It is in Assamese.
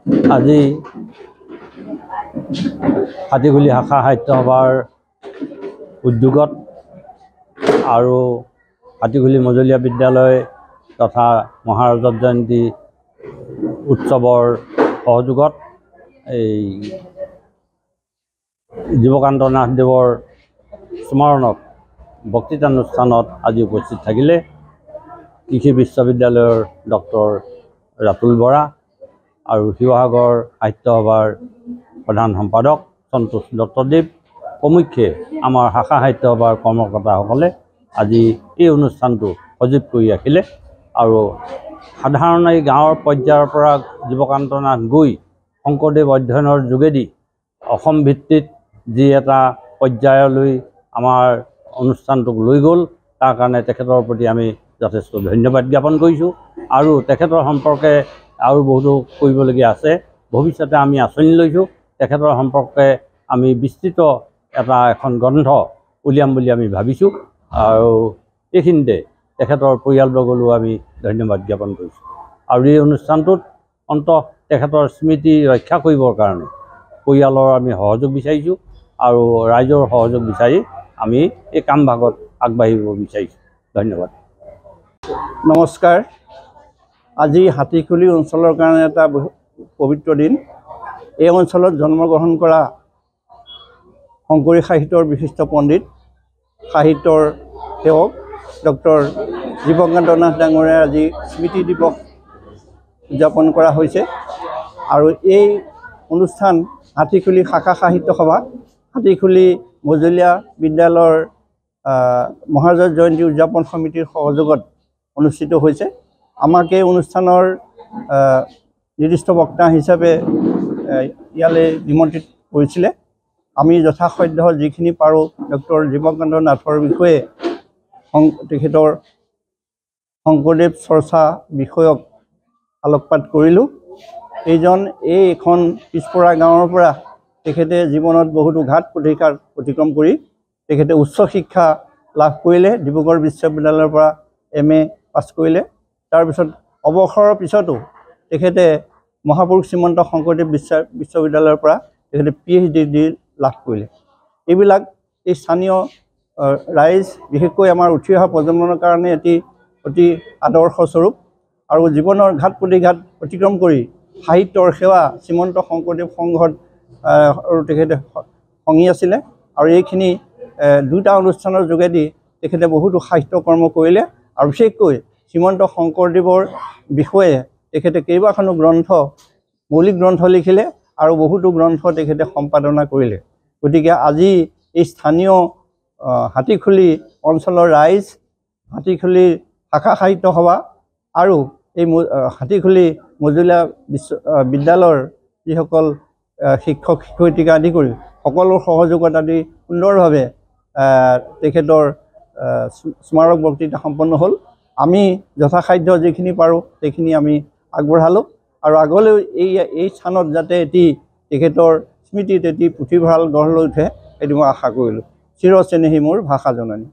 আজি হাতীগুলি শাখা সাহিত্য সভাৰ উদ্যোগত আৰু হাতীগুলি মজলীয়া বিদ্যালয় তথা মহাৰাজৰ জয়ন্তী উৎসৱৰ সহযোগত এই জীৱকান্ত নাথদেৱৰ স্মৰণত বক্তৃতানুষ্ঠানত আজি উপস্থিত থাকিলে কৃষি বিশ্ববিদ্যালয়ৰ ডক্টৰ ৰাতুল বৰা আৰু শিৱসাগৰ সাহিত্য সভাৰ প্ৰধান সম্পাদক সন্তোষ দত্তদেৱ প্ৰমুখ্যে আমাৰ শাখা সাহিত্য সভাৰ কৰ্মকৰ্তাসকলে আজি এই অনুষ্ঠানটো সজীৱ কৰি ৰাখিলে আৰু সাধাৰণ এই গাঁৱৰ পৰ্যায়ৰ পৰা জীৱকান্ত নাথ গৈ শংকৰদেৱ অধ্যয়নৰ যোগেদি অসম ভিত্তিত যি এটা পৰ্যায়লৈ আমাৰ অনুষ্ঠানটোক লৈ গ'ল তাৰ কাৰণে তেখেতৰ প্ৰতি আমি যথেষ্ট ধন্যবাদ জ্ঞাপন কৰিছোঁ আৰু তেখেতৰ সম্পৰ্কে আৰু বহুতো কৰিবলগীয়া আছে। ভৱিষ্যতে আমি আঁচনি লৈছোঁ তেখেতৰ সম্পৰ্কে আমি বিস্তৃত এখন গ্ৰন্থ উলিয়াম বুলি আমি ভাবিছোঁ আৰু এইখিনিতে তেখেতৰ পৰিয়ালবৰ্গলৈও আমি ধন্যবাদ জ্ঞাপন কৰিছোঁ আৰু এই অনুষ্ঠানটোত অন্ততঃ তেখেতৰ স্মৃতি ৰক্ষা কৰিবৰ কাৰণে পৰিয়ালৰ আমি সহযোগ বিচাৰিছোঁ আৰু ৰাইজৰ সহযোগ বিচাৰি আমি এই কামভাগত আগবাঢ়িব বিচাৰিছোঁ। ধন্যবাদ। নমস্কাৰ। আজি হাতীখুলি অঞ্চলৰ কাৰণে এটা পবিত্ৰ দিন। এই অঞ্চলত জন্মগ্ৰহণ কৰা শংকৰী সাহিত্যৰ বিশিষ্ট পণ্ডিত সাহিত্যৰ সেৱক ডক্টৰ জীৱকান্ত নাথ ডাঙৰীয়াৰ আজি স্মৃতি দিৱস উদযাপন কৰা হৈছে আৰু এই অনুষ্ঠান হাতীখুলি শাখা সাহিত্য সভা হাতীখুলি মজলীয়া বিদ্যালয়ৰ মহাৰাজৰ জয়ন্তী উদযাপন সমিতিৰ সহযোগত অনুষ্ঠিত হৈছে। আমাক এই অনুষ্ঠানৰ নিৰ্দিষ্ট বক্তা হিচাপে ইয়ালৈ নিমন্ত্ৰিত কৰিছিলে। আমি যথাসাধ্য যিখিনি পাৰোঁ ডক্টৰ জীৱকান্ত নাথৰ বিষয়ে তেখেতৰ শংকৰদেৱ চৰ্চা বিষয়ক আলোকপাত কৰিলোঁ। এইখন পিছপৰা গাঁৱৰ পৰা তেখেতে জীৱনত বহুতো ঘাট প্ৰতিঘাত অতিক্ৰম কৰি তেখেতে উচ্চ শিক্ষা লাভ কৰিলে। ডিব্ৰুগড় বিশ্ববিদ্যালয়ৰ পৰা MA পাছ কৰিলে। তাৰপিছত অৱসৰৰ পিছতো তেখেতে মহাপুৰুষ শ্ৰীমন্ত শংকৰদেৱ বিশ্ববিদ্যালয়ৰ পৰা তেখেতে PhD লাভ কৰিলে। এইবিলাক এই স্থানীয় ৰাইজ বিশেষকৈ আমাৰ উঠি অহা প্ৰজন্মৰ কাৰণে অতি আদৰ্শস্বৰূপ আৰু জীৱনৰ ঘাট প্ৰতিঘাত অতিক্ৰম কৰি সাহিত্যৰ সেৱা শ্ৰীমন্ত শংকৰদেৱ সংঘত আৰু তেখেতে সংগী আছিলে আৰু এইখিনি দুটা অনুষ্ঠানৰ যোগেদি তেখেতে বহুতো সাহিত্য কৰ্ম কৰিলে আৰু বিশেষকৈ শ্ৰীমন্ত শংকৰদেৱৰ বিষয়ে তেখেতে কেইবাখনো মৌলিক গ্ৰন্থ লিখিলে আৰু বহুতো গ্ৰন্থ তেখেতে সম্পাদনা কৰিলে। গতিকে আজি এই স্থানীয় হাতীখুলি অঞ্চলৰ ৰাইজ হাতীখুলি শাখা সাহিত্য সভা আৰু এই হাতীখুলি মজলীয়া বিদ্যালয়ৰ যিসকল শিক্ষক শিক্ষয়িত্ৰীক আদি কৰি সকলো সহযোগত আদি সুন্দৰভাৱে তেখেতৰ স্মাৰক বক্তৃতা সম্পন্ন হ'ল। আমি যথাসাধ্য যিখিনি পাৰোঁ সেইখিনি আমি আগবঢ়ালোঁ আৰু আগলৈও এই স্থানত যাতে তেখেতৰ স্মৃতিত পুথিভঁৰাল গঢ় লৈ উঠে সেইটো মই আশা কৰিলোঁ। চিৰচেনেহী মোৰ ভাষা জননী।